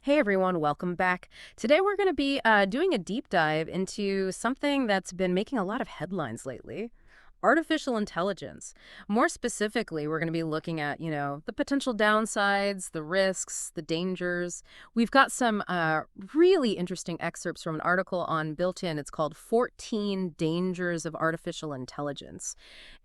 Hey everyone, welcome back. Today we're going to be doing a deep dive into something that's been making a lot of headlines lately. Artificial intelligence. More specifically, we're going to be looking at, the potential downsides, the risks, the dangers. We've got some really interesting excerpts from an article on Built In. It's called 14 Dangers of Artificial Intelligence.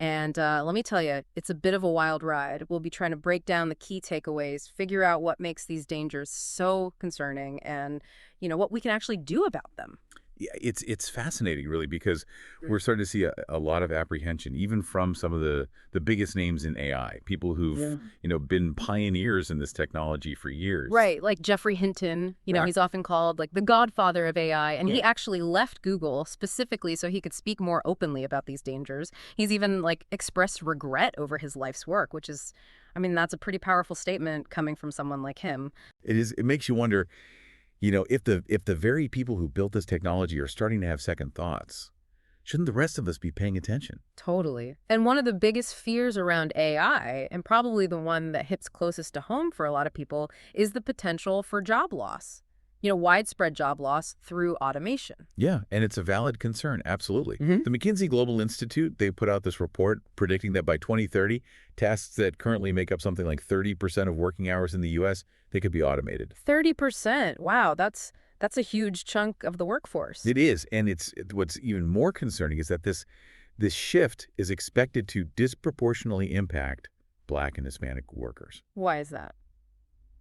And let me tell you, it's a bit of a wild ride. We'll be trying to break down the key takeaways, figure out what makes these dangers so concerning, and, what we can actually do about them. Yeah, it's fascinating, really, because we're starting to see a lot of apprehension, even from some of the biggest names in AI, people who've Yeah. been pioneers in this technology for years. Right, like Jeffrey Hinton, Right. he's often called like the godfather of AI, and he Yeah. actually left Google specifically so he could speak more openly about these dangers. He's even like expressed regret over his life's work, which is, I mean, that's a pretty powerful statement coming from someone like him. It is. It makes you wonder, if the very people who built this technology are starting to have second thoughts, shouldn't the rest of us be paying attention? Totally. And one of the biggest fears around AI, and probably the one that hits closest to home for a lot of people, is the potential for job loss. Widespread job loss through automation. Yeah, and it's a valid concern, absolutely. Hmm. The McKinsey Global Institute, they put out this report predicting that by 2030, tasks that currently make up something like 30% of working hours in the U.S., they could be automated. 30%. Wow, that's a huge chunk of the workforce. It is, and what's even more concerning is that this shift is expected to disproportionately impact Black and Hispanic workers. Why is that?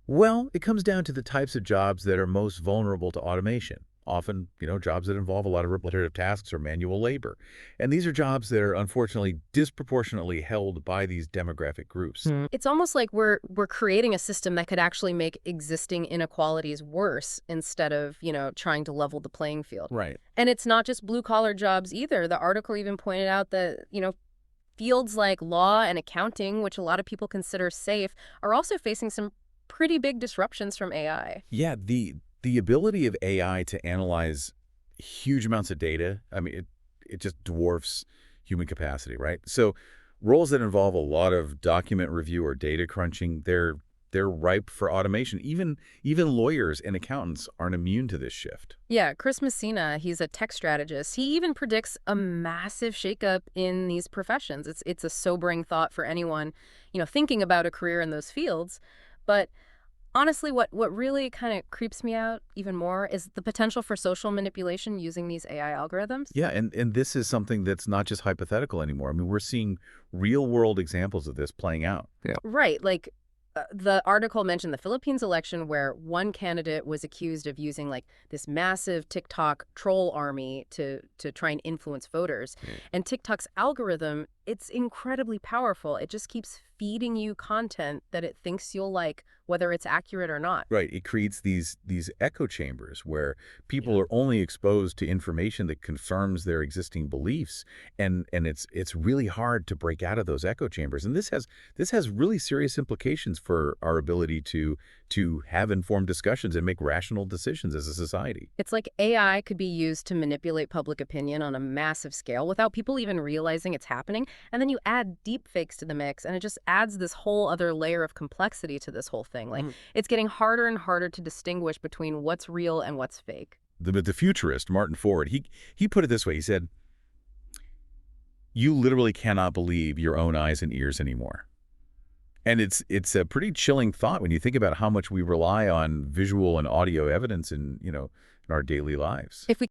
Well, it comes down to the types of jobs that are most vulnerable to automation. Often, jobs that involve a lot of repetitive tasks or manual labor. And these are jobs that are unfortunately disproportionately held by these demographic groups. It's almost like we're creating a system that could actually make existing inequalities worse instead of, trying to level the playing field. Right. And it's not just blue collar jobs either. The article even pointed out that, fields like law and accounting, which a lot of people consider safe, are also facing some pretty big disruptions from AI. Yeah, the ability of AI to analyze huge amounts of data, I mean, it just dwarfs human capacity, right? So roles that involve a lot of document review or data crunching, they're ripe for automation. Even lawyers and accountants aren't immune to this shift. Yeah, Chris Messina, he's a tech strategist. He even predicts a massive shakeup in these professions. It's a sobering thought for anyone, thinking about a career in those fields. But honestly, what really kind of creeps me out even more is the potential for social manipulation using these AI algorithms. Yeah, and this is something that's not just hypothetical anymore. I mean, we're seeing real-world examples of this playing out. Yeah. Right, like the article mentioned the Philippines election where one candidate was accused of using like this massive TikTok troll army to try and influence voters. And TikTok's algorithm, it's incredibly powerful. It just keeps feeding you content that it thinks you'll like, whether it's accurate or not. Right. It creates these echo chambers where people are only exposed to information that confirms their existing beliefs, and it's really hard to break out of those echo chambers. And this has really serious implications for our ability to have informed discussions and make rational decisions as a society. It's like AI could be used to manipulate public opinion on a massive scale without people even realizing it's happening. And then you add deep fakes to the mix, and it just adds this whole other layer of complexity to this whole thing. Like, it's getting harder and harder to distinguish between what's real and what's fake. The futurist, Martin Ford, he put it this way. He said, "You literally cannot believe your own eyes and ears anymore." And it's a pretty chilling thought when you think about how much we rely on visual and audio evidence in our daily lives. If we